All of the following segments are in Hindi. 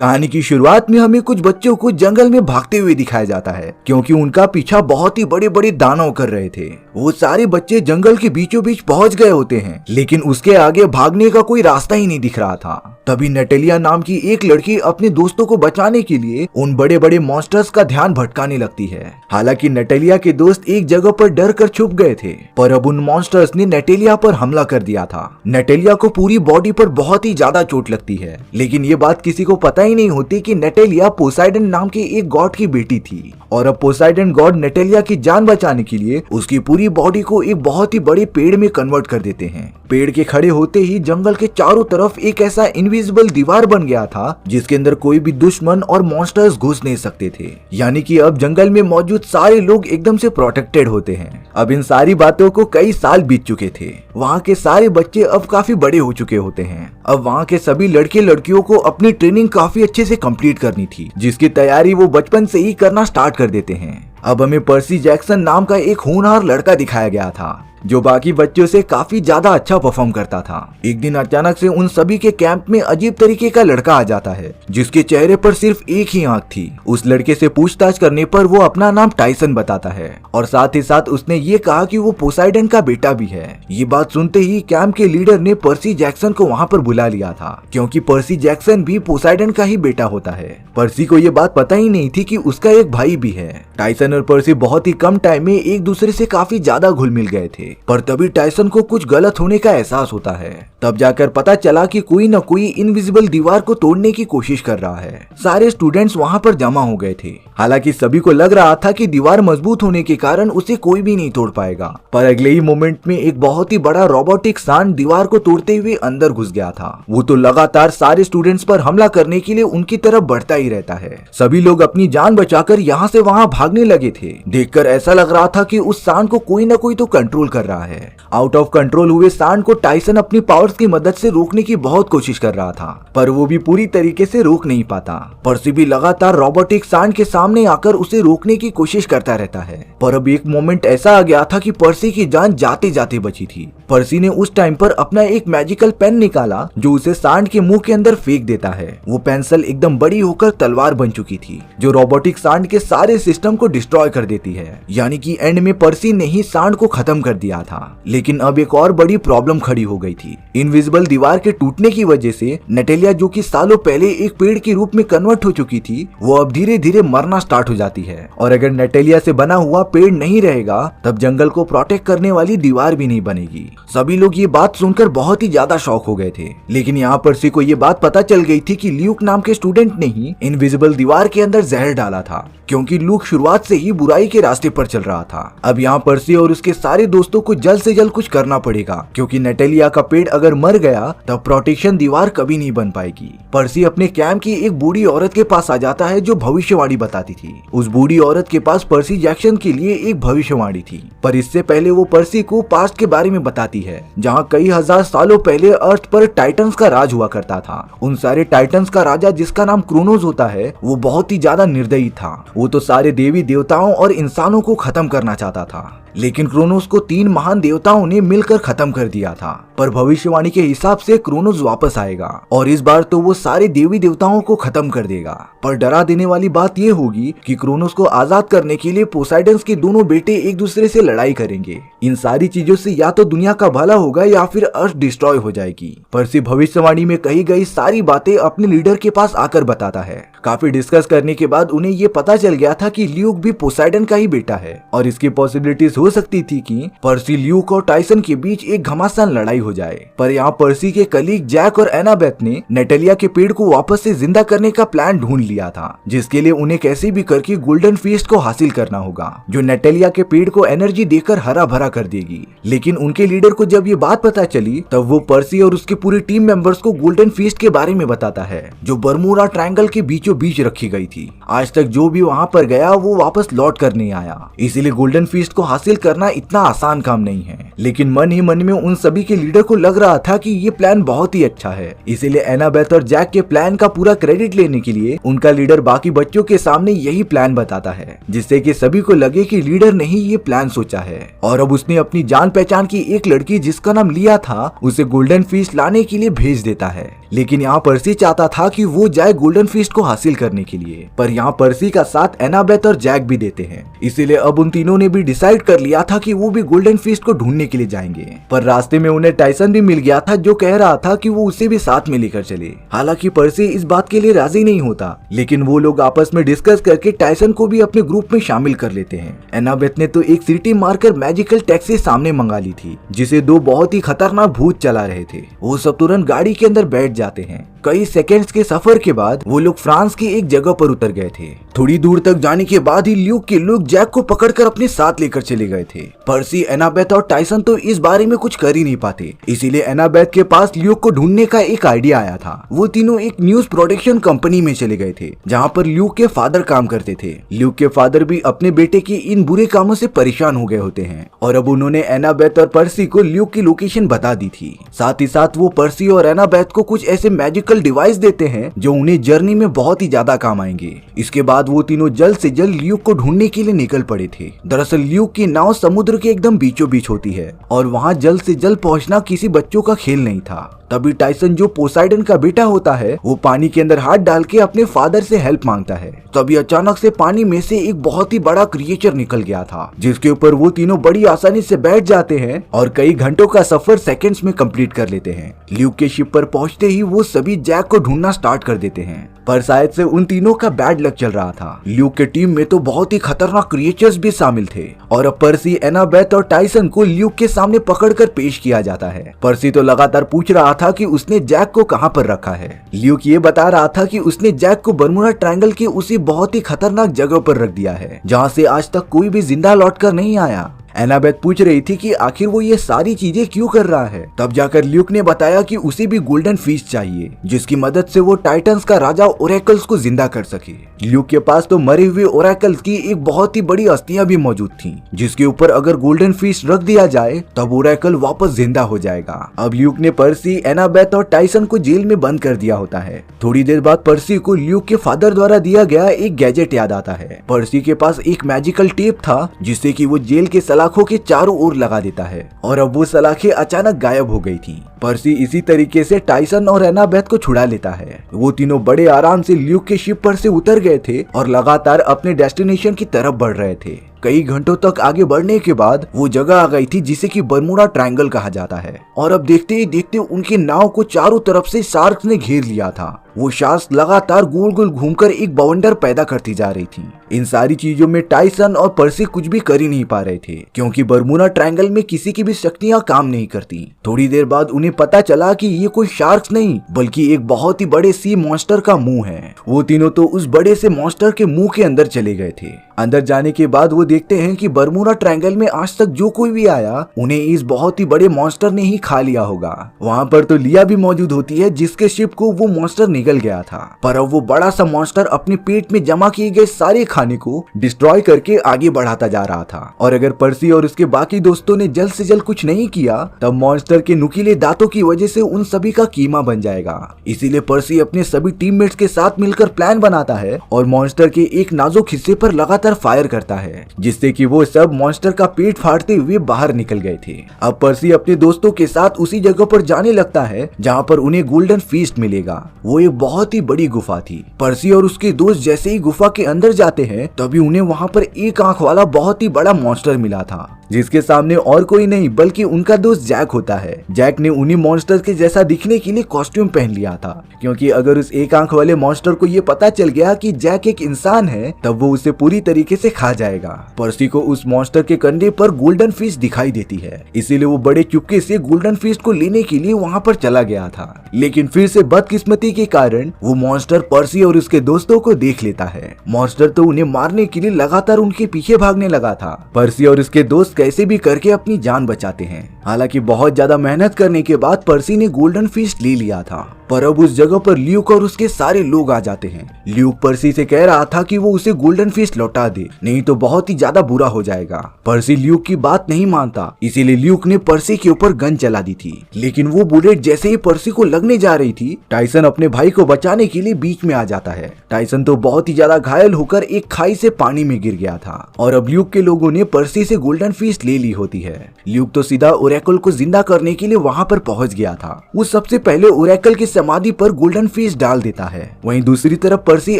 कहानी की शुरुआत में हमें कुछ बच्चों को जंगल में भागते हुए दिखाया जाता है, क्योंकि उनका पीछा बहुत ही बड़े बड़े दानव कर रहे थे। वो सारे बच्चे जंगल के बीचों बीच पहुंच गए होते हैं, लेकिन उसके आगे भागने का कोई रास्ता ही नहीं दिख रहा था। तभी नटेलिया नाम की एक लड़की अपने दोस्तों को बचाने के लिए उन बड़े बड़े मॉन्स्टर्स का ध्यान भटकाने लगती है। हालांकि नटेलिया के दोस्त एक जगह पर डर कर छुप गए थे, पर अब उन मॉन्स्टर्स ने नटेलिया पर हमला कर दिया था। नटेलिया को पूरी बॉडी पर बहुत ही ज्यादा चोट लगती है, लेकिन ये बात किसी को पता ही नहीं होती कि नटेलिया पोसाइडन नाम के एक गॉड की बेटी थी। और अब पोसाइडन गॉड नटेलिया की जान बचाने के लिए उसकी पूरी बॉडी को एक बहुत ही बड़े पेड़ में कन्वर्ट कर देते हैं। पेड़ के खड़े होते ही जंगल के चारों तरफ एक ऐसा इनविजिबल दीवार बन गया था जिसके अंदर कोई भी दुश्मन और मॉन्स्टर्स घुस नहीं सकते थे। यानी कि अब जंगल में मौजूद सारे लोग एकदम से प्रोटेक्टेड होते हैं। अब इन सारी बातों को कई साल बीत चुके थे। वहाँ के सारे बच्चे अब काफी बड़े हो चुके होते हैं। अब वहाँ के सभी लड़के लड़कियों को अपनी ट्रेनिंग काफी अच्छे से कंप्लीट करनी थी, जिसकी तैयारी वो बचपन से ही करना स्टार्ट कर देते हैं। अब हमें पर्सी जैक्सन नाम का एक होनहार लड़का दिखाया गया था, जो बाकी बच्चों से काफी ज्यादा अच्छा परफॉर्म करता था। एक दिन अचानक से उन सभी के कैंप में अजीब तरीके का लड़का आ जाता है, जिसके चेहरे पर सिर्फ एक ही आंख थी। उस लड़के से पूछताछ करने पर वो अपना नाम टाइसन बताता है, और साथ ही साथ उसने ये कहा कि वो पोसाइडन का बेटा भी है। ये बात सुनते ही कैंप के लीडर ने पर्सी जैक्सन को वहाँ पर बुला लिया था, क्योंकि पर्सी जैक्सन भी पोसाइडन का ही बेटा होता है। पर्सी को ये बात पता ही नहीं थी कि उसका एक भाई भी है। टाइसन और पर्सी बहुत ही कम टाइम में एक दूसरे से काफी ज्यादा घुल मिल गए थे, पर तभी टाइसन को कुछ गलत होने का एहसास होता है। तब जाकर पता चला कि कोई न कोई इनविजिबल दीवार को तोड़ने की कोशिश कर रहा है। सारे स्टूडेंट्स वहाँ पर जमा हो गए थे। हालांकि सभी को लग रहा था कि दीवार मजबूत होने के कारण उसे कोई भी नहीं तोड़ पाएगा, पर अगले ही मोमेंट में एक बहुत ही बड़ा रोबोटिक सांड दीवार को तोड़ते हुए अंदर घुस गया था। वो तो लगातार सारे स्टूडेंट्स पर हमला करने के लिए उनकी तरफ बढ़ता ही रहता है। सभी लोग अपनी जान बचाकर यहाँ से वहाँ भागने लगे थे। देखकर ऐसा लग रहा था कि उस सांड को कोई न कोई तो कंट्रोल कर रहा है। आउट ऑफ कंट्रोल हुए सांड को टाइसन अपनी पावर्स की मदद से रोकने की बहुत कोशिश कर रहा था, पर वो भी पूरी तरीके से रोक नहीं पाता। पर्सी भी लगातार रोबोटिक सांड के सामने आकर उसे रोकने की कोशिश करता रहता है। पर अब एक मोमेंट ऐसा आ गया था कि पर्सी की जान जाते जाते बची थी। पर्सी ने उस टाइम पर अपना एक मैजिकल पेन निकाला, जो उसे सांड के मुंह के अंदर फेंक देता है। वो पेंसिल एकदम बड़ी होकर तलवार बन चुकी थी, जो रोबोटिक सांड के सारे सिस्टम को डिस्ट्रॉय कर देती है। यानी कि एंड में पर्सी ने ही सांड को खत्म कर दिया था। लेकिन अब एक और बड़ी प्रॉब्लम खड़ी हो गई थी। इनविजिबल दीवार के टूटने की वजह से नटेलिया, जो कि सालों पहले एक पेड़ के रूप में कन्वर्ट हो चुकी थी, वो अब धीरे धीरे मरना स्टार्ट हो जाती है। और अगर नटेलिया से बना हुआ पेड़ नहीं रहेगा, तब जंगल को प्रोटेक्ट करने वाली दीवार भी नहीं बनेगी। सभी लोग ये बात सुनकर बहुत ही ज्यादा शॉक हो गए थे। लेकिन यहाँ पर्सी को ये बात पता चल गई थी कि ल्यूक नाम के स्टूडेंट ने ही इनविजिबल दीवार के अंदर जहर डाला था, क्योंकि ल्यूक शुरुआत से ही बुराई के रास्ते पर चल रहा था। अब यहाँ पर्सी और उसके सारे दोस्तों को जल्द से जल्द कुछ करना पड़ेगा, क्योंकि नटेलिया का पेड़ अगर मर गया तब प्रोटेक्शन दीवार कभी नहीं बन पाएगी। पर्सी अपने कैंप की एक बूढ़ी औरत के पास आ जाता है, जो भविष्यवाणी बताती थी। उस बूढ़ी औरत के पास पर्सी जैक्सन के लिए एक भविष्यवाणी थी, पर इससे पहले वो पर्सी को पास्ट के बारे में बताती है, जहाँ कई हजार सालों पहले अर्थ पर टाइटन्स का राज हुआ करता था। उन सारे टाइटन्स का राजा, जिसका नाम क्रोनोस होता है, वो बहुत ही ज्यादा निर्दयी था। वो तो सारे देवी देवताओं और इंसानों को खत्म करना चाहता था, लेकिन क्रोनोस को 3 महान देवताओं ने मिलकर खत्म कर दिया था। पर भविष्यवाणी के हिसाब से क्रोनोस वापस आएगा, और इस बार तो वो सारे देवी देवताओं को खत्म कर देगा। पर डरा देने वाली बात ये होगी कि क्रोनोस को आजाद करने के लिए पोसाइडन्स के दोनों बेटे एक दूसरे से लड़ाई करेंगे। इन सारी चीजों से या तो दुनिया का भला होगा या फिर अर्थ डिस्ट्रॉय हो जाएगी। पर्सी भविष्यवाणी में कही गई सारी बातें अपने लीडर के पास आकर बताता है। काफी डिस्कस करने के बाद उन्हें ये पता चल गया था कि ल्यूक भी पोसाइडन का ही बेटा है, और इसकी पॉसिबिलिटीज हो सकती थी कि पर्सी, ल्यूक और टाइसन के बीच एक घमासान लड़ाई हो जाए। पर यहाँ पर्सी के कलीग जैक और एनाबेथ ने नटेलिया के पेड़ को वापस से जिंदा करने का प्लान ढूंढ लिया था, जिसके लिए उन्हें कैसे भी करके गोल्डन फीस्ट को हासिल करना होगा, जो नटेलिया के पेड़ को एनर्जी देकर हरा भरा कर देगी। लेकिन उनके लीडर को जब ये बात पता चली, तब वो पर्सी और उसके पूरी टीम मेंबर्स को गोल्डन फीस्ट के बारे में बताता है, जो बर्मुडा ट्रायंगल के बीचों बीच रखी गई थी। आज तक जो भी वहाँ पर गया वो वापस लौट कर नहीं आया, इसीलिए गोल्डन फीस्ट को हासिल हासिल करना इतना आसान काम नहीं है। लेकिन मन ही मन में उन सभी के लीडर को लग रहा था कि ये प्लान बहुत ही अच्छा है। इसीलिए एनाबेथ और जैक के प्लान का पूरा क्रेडिट लेने के लिए उनका लीडर बाकी बच्चों के सामने यही प्लान बताता है, जिससे कि सभी को लगे कि लीडर ने ही ये प्लान सोचा है। और अब उसने अपनी जान पहचान की एक लड़की जिसका नाम लिया था उसे गोल्डन फिश लाने के लिए भेज देता है। लेकिन यहाँ पर्सी चाहता था कि वो जाए गोल्डन फिश को हासिल करने के लिए, पर यहाँ पर्सी का साथ एनाबेथ और जैक भी देते हैं। इसीलिए अब उन तीनों ने भी डिसाइड कर लिया था कि वो भी गोल्डन फिश को ढूंढने के लिए जाएंगे। पर रास्ते में उन्हें टाइसन भी मिल गया था जो कह रहा था कि वो उसे भी साथ में लेकर चले। हालांकि पर्सी इस बात के लिए राजी नहीं होता, लेकिन वो लोग आपस में डिस्कस करके टाइसन को भी अपने ग्रुप में शामिल कर लेते हैं। एनाबेथ ने तो एक सिटी मारकर मैजिकल टैक्सी सामने मंगा ली थी, जिसे दो बहुत ही खतरनाक भूत चला रहे थे। वो सब तुरंत गाड़ी के अंदर बैठ जाते हैं। कई सेकंड्स के सफर के बाद वो लोग फ्रांस की एक जगह पर उतर गए थे। थोड़ी दूर तक जाने के बाद ही ल्यूक के लोग जैक को पकड़कर अपने साथ लेकर चले गए थे। पर्सी, एनाबेथ और टाइसन तो इस बारे में कुछ कर ही नहीं पाते, इसीलिए एनाबेथ के पास ल्यूक को ढूंढने का एक आइडिया आया था। वो तीनों एक न्यूज प्रोडक्शन कंपनी में चले गए थे, जहाँ पर ल्यूक के फादर काम करते थे। ल्यूक के फादर भी अपने बेटे के इन बुरे कामों से परेशान हो गए होते हैं, और अब उन्होंने एनाबेथ और पर्सी को ल्यूक की लोकेशन बता दी थी। साथ ही साथ वो पर्सी और एनाबेथ को कुछ ऐसे मैजिकल डिवाइस देते हैं जो उन्हें जर्नी में बहुत ही ज्यादा काम आएंगे। इसके बाद वो तीनों जल्द से जल्द ल्यूक को ढूंढने के लिए निकल पड़े थे। दरअसल ल्यूक की नाव समुद्र के एकदम बीचों बीच होती है, और वहाँ जल्द से जल्द पहुँचना किसी बच्चों का खेल नहीं था। तभी टाइसन, जो पोसाइडन का बेटा होता है, वो पानी के अंदर हाथ डाल के अपने फादर से हेल्प मांगता है। तभी अचानक से पानी में से एक बहुत ही बड़ा क्रिएचर निकल गया था, जिसके ऊपर वो तीनों बड़ी आसानी से बैठ जाते हैं और कई घंटों का सफर सेकंड्स में कंप्लीट कर लेते हैं। ल्यूक के शिप पर पहुंचते ही वो सभी जैक को ढूंढना स्टार्ट कर देते हैं, पर शायद से उन तीनों का बैड लक चल रहा था। ल्यूक के टीम में तो बहुत ही खतरनाक क्रिएचर्स भी शामिल थे, और अब पर्सी, एनाबेथ और टाइसन को ल्यूक के सामने पकड़कर पेश किया जाता है। पर्सी तो लगातार पूछ रहा था कि उसने जैक को कहां पर रखा है। ल्यूक ये बता रहा था कि उसने जैक को बर्मुडा ट्रायंगल की उसी बहुत ही खतरनाक जगह पर रख दिया है, जहां से आज तक कोई भी जिंदा लौटकर नहीं आया। एनाबेथ पूछ रही थी कि आखिर वो ये सारी चीजें क्यों कर रहा है। तब जाकर ल्यूक ने बताया कि उसे भी गोल्डन फिश चाहिए, जिसकी मदद से वो टाइटन्स का राजा ओरेकल्स को जिंदा कर सके। ल्यूक के पास तो मरे हुए ओरेकल्स की एक बहुत ही बड़ी अस्थियां भी मौजूद थी, जिसके ऊपर अगर गोल्डन फिश रख दिया जाए तब ओरेकल वापस जिंदा हो जाएगा। अब ल्यूक ने पर्सी, एनाबेथ और टाइसन को जेल में बंद कर दिया होता है। थोड़ी देर बाद पर्सी को ल्यूक के फादर द्वारा दिया गया एक गैजेट याद आता है। पर्सी के पास एक मैजिकल टेप था, जिससे कि वो जेल के सलाखों के चारों ओर लगा देता है, और अब वो सलाखें अचानक गायब हो गई थी। पर्सी इसी तरीके से टाइसन और एनाबेथ को छुड़ा लेता है। वो तीनों बड़े आराम से ल्यूक के शिप पर से उतर गए थे और लगातार अपने डेस्टिनेशन की तरफ बढ़ रहे थे। कई घंटों तक आगे बढ़ने के बाद वो जगह आ गई थी जिसे कि बर्मुडा ट्रायंगल कहा जाता है, और अब देखते ही देखते उनकी नाव को चारों तरफ से शार्क्स ने घेर लिया था। वो शार्क्स लगातार गोल गोल घूमकर एक बवंडर पैदा करती जा रही थी। इन सारी चीजों में टाइसन और पर्सी कुछ भी कर ही नहीं पा रहे थे, क्योंकि बर्मुडा ट्रायंगल में किसी की भी शक्तियां काम नहीं करती। थोड़ी देर बाद उन्हें पता चला कि ये कोई शार्क्स नहीं बल्कि एक बहुत ही बड़े सी मॉन्स्टर का मुंह है। वो तीनों तो उस बड़े से मॉन्स्टर के मुंह के अंदर चले गए थे। अंदर जाने के बाद वो देखते हैं कि बर्मुडा ट्रायंगल में आज तक जो कोई भी आया उन्हें इस बहुत ही बड़े मॉन्स्टर ने ही खा लिया होगा। वहाँ पर तो लिया भी मौजूद होती है, जिसके शिप को वो मॉन्स्टर निगल गया था। पर अब वो बड़ा सा मॉन्स्टर अपने पेट में जमा किए गए सारे खाने को डिस्ट्रॉय करके आगे बढ़ाता जा रहा था, और अगर पर्सी और उसके बाकी दोस्तों ने जल्द से जल्द कुछ नहीं किया तब मॉन्स्टर के नुकीले दांतों की वजह से उन सभी का कीमा बन जाएगा। इसीलिए पर्सी अपने सभी टीममेट्स के साथ मिलकर प्लान बनाता है और मॉन्स्टर के एक नाजुक हिस्से पर लगातार फायर करता है, जिससे कि वो सब मॉन्स्टर का पेट फाड़ते हुए बाहर निकल गए थे। अब पर्सी अपने दोस्तों के साथ उसी जगह पर जाने लगता है जहाँ पर उन्हें गोल्डन फीस्ट मिलेगा। वो एक बहुत ही बड़ी गुफा थी। पर्सी और उसके दोस्त जैसे ही गुफा के अंदर जाते हैं तभी उन्हें वहाँ पर एक आंख वाला बहुत ही बड़ा मॉन्स्टर मिला था, जिसके सामने और कोई नहीं बल्कि उनका दोस्त जैक होता है। जैक ने उन्हीं मॉन्स्टर के जैसा दिखने के लिए कॉस्ट्यूम पहन लिया था, क्योंकि अगर उस एक आंख वाले मॉन्स्टर को ये पता चल गया कि जैक एक इंसान है तब वो उसे पूरी तरीके से खा जाएगा। पर्सी को उस मॉन्स्टर के कंधे पर गोल्डन फिश दिखाई देती है, इसीलिए वो बड़े चुपके से गोल्डन फिश को लेने के लिए वहाँ पर चला गया था। लेकिन फिर से बदकिस्मती के कारण वो मॉन्स्टर पर्सी और उसके दोस्तों को देख लेता है। मॉन्स्टर तो उन्हें मारने के लिए लगातार उनके पीछे भागने लगा था। पर्सी और उसके दोस्त कैसे भी करके अपनी जान बचाते हैं। हालांकि बहुत ज्यादा मेहनत करने के बाद पर्सी ने गोल्डन फिश ले लिया था, पर अब उस जगह पर ल्यूक और उसके सारे लोग आ जाते हैं। ल्यूक पर्सी से कह रहा था कि वो उसे गोल्डन फिश लौटा दे, नहीं तो बहुत ही ही ज्यादा बुरा हो जाएगा। पर्सी ल्यूक की बात नहीं मानता, इसीलिए ल्यूक ने पर्सी के ऊपर गन चला दी थी। लेकिन वो बुलेट जैसे ही पर्सी को लगने जा रही थी, टाइसन अपने भाई को बचाने के लिए बीच में आ जाता है। टाइसन तो बहुत ही ज्यादा घायल होकर एक खाई से पानी में गिर गया था और अब ल्यूक के लोगों ने पर्सी से गोल्डन फिश ले ली होती है। ल्यूक तो सीधा ओरेकल को जिंदा करने के लिए वहां पर पहुंच गया था। वो सबसे पहले ओरेकल की समाधि पर गोल्डन फिश डाल देता है। वहीं दूसरी तरफ पर्सी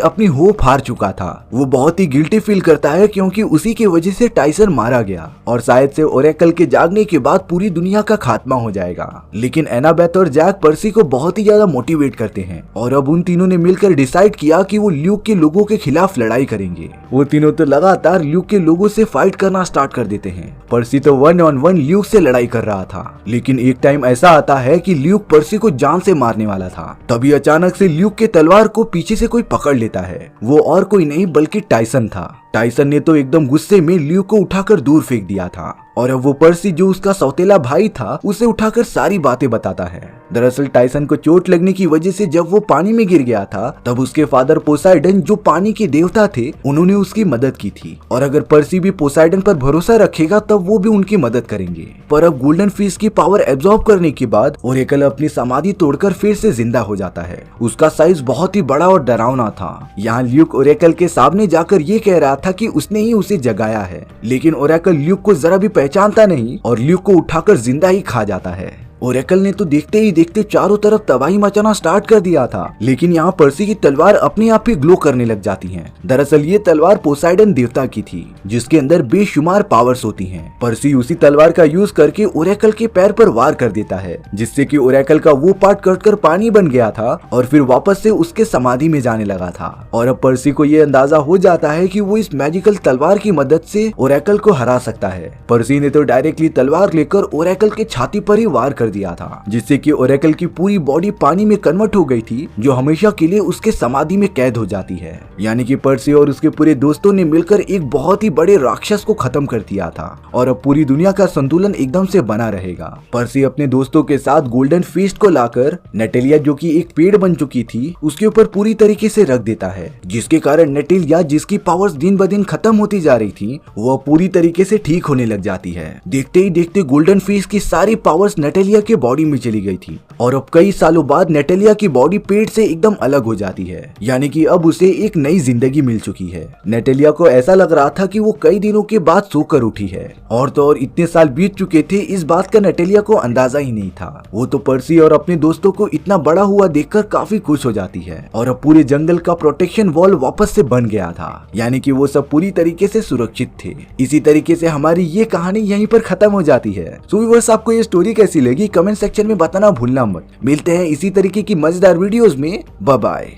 अपनी होप हार चुका था। वो बहुत ही गिल्टी फील करता है क्योंकि उसी की वजह से टाइसन मारा गया और शायद से ओरेकल के जागने के बाद पूरी दुनिया का खात्मा हो जाएगा। लेकिन एनाबेथ और जैक पर्सी को बहुत ही ज्यादा मोटिवेट करते हैं और अब उन तीनों ने मिलकर डिसाइड किया कि वो ल्यूक के लोगों के खिलाफ लड़ाई करेंगे। वो तीनों तो लगातार ल्यूक के लोगों से फाइट करना स्टार्ट कर देते हैं। पर्सी तो 1-on-1 ल्यूक से लड़ाई कर रहा था, लेकिन एक टाइम ऐसा आता है कि ल्यूक पर्सी को जान से मारने वाला था। तभी अचानक से ल्यूक के तलवार को पीछे से कोई पकड़ लेता है। वो और कोई नहीं बल्कि टाइसन था। टाइसन ने तो एकदम गुस्से में ल्यूक को उठाकर दूर फेंक दिया था और अब वो पर्सी जो उसका सौतेला भाई था उसे उठाकर सारी बातें बताता है। दरअसल टाइसन को चोट लगने की वजह से जब वो पानी में गिर गया था तब उसके फादर पोसाइडन जो पानी के देवता थे उन्होंने उसकी मदद की थी और अगर पर्सी भी पोसाइडन पर भरोसा रखेगा तब वो भी उनकी मदद करेंगे। पर अब गोल्डन फिश की पावर एब्जॉर्ब करने के बाद ओरेकल अपनी समाधि तोड़कर फिर से जिंदा हो जाता है। उसका साइज बहुत ही बड़ा और डरावना था। यहाँ ल्यूक ओरेकल के सामने जाकर ये कह रहा था कि उसने ही उसे जगाया है, लेकिन ओरेकल ल्यूक को जरा भी पहचानता नहीं और ल्यूक को उठाकर जिंदा ही खा जाता है। ओरेकल ने तो देखते ही देखते चारों तरफ तबाही मचाना स्टार्ट कर दिया था, लेकिन यहाँ पर्सी की तलवार अपने आप ही ग्लो करने लग जाती है। दरअसल ये तलवार पोसाइडन देवता की थी जिसके अंदर बेशुमार पावर्स होती हैं। पर्सी उसी तलवार का यूज करके ओरेकल के पैर पर वार कर देता है जिससे कि ओरेकल का वो पार्ट कटकर पानी बन गया था और फिर वापस से उसके समाधि में जाने लगा था। और अब पर्सी को ये अंदाजा हो जाता है कि वो इस मैजिकल तलवार की मदद से ओरेकल को हरा सकता है। पर्सी ने तो डायरेक्टली तलवार लेकर ओरेकल के छाती पर ही वार कर दिया था जिससे कि ओरेकल की पूरी बॉडी पानी में कन्वर्ट हो गई थी जो हमेशा के लिए उसके समाधि में कैद हो जाती है। यानी कि पर्सी और उसके पूरे दोस्तों ने मिलकर एक बहुत ही बड़े राक्षस को खत्म कर दिया था और अब पूरी दुनिया का संतुलन एकदम से बना रहेगा। पर्सी अपने दोस्तों के साथ गोल्डन फीस्ट को लाकर नेटेलिया जो कि एक पेड़ बन चुकी थी उसके ऊपर पूरी तरीके से रख देता है, जिसके कारण नेटेलिया जिसकी पावर्स दिन ब दिन खत्म होती जा रही थी वो पूरी तरीके से ठीक होने लग जाती है। देखते ही देखते गोल्डन फिश की सारी पावर्स नेटेलिया के बॉडी में चली गई थी और अब कई सालों बाद नेटेलिया की बॉडी पेट से एकदम अलग हो जाती है, यानी कि अब उसे एक नई जिंदगी मिल चुकी है। नेटेलिया को ऐसा लग रहा था कि वो कई दिनों के बाद सोकर उठी है और तो और इतने साल बीत चुके थे इस बात का नेटेलिया को अंदाजा ही नहीं था। वो तो पर्सी और अपने दोस्तों को इतना बड़ा हुआ देखकर काफी खुश हो जाती है और अब पूरे जंगल का प्रोटेक्शन वॉल वापस से बन गया था, यानी कि वो सब पूरी तरीके से सुरक्षित थे। इसी तरीके से हमारी ये कहानी यहीं पर खत्म हो जाती है। सो व्यूअर्स, आपको ये स्टोरी कैसी लगी कमेंट सेक्शन में बताना भूलना मत। मिलते हैं इसी तरीके की मजेदार वीडियोस में। Bye bye.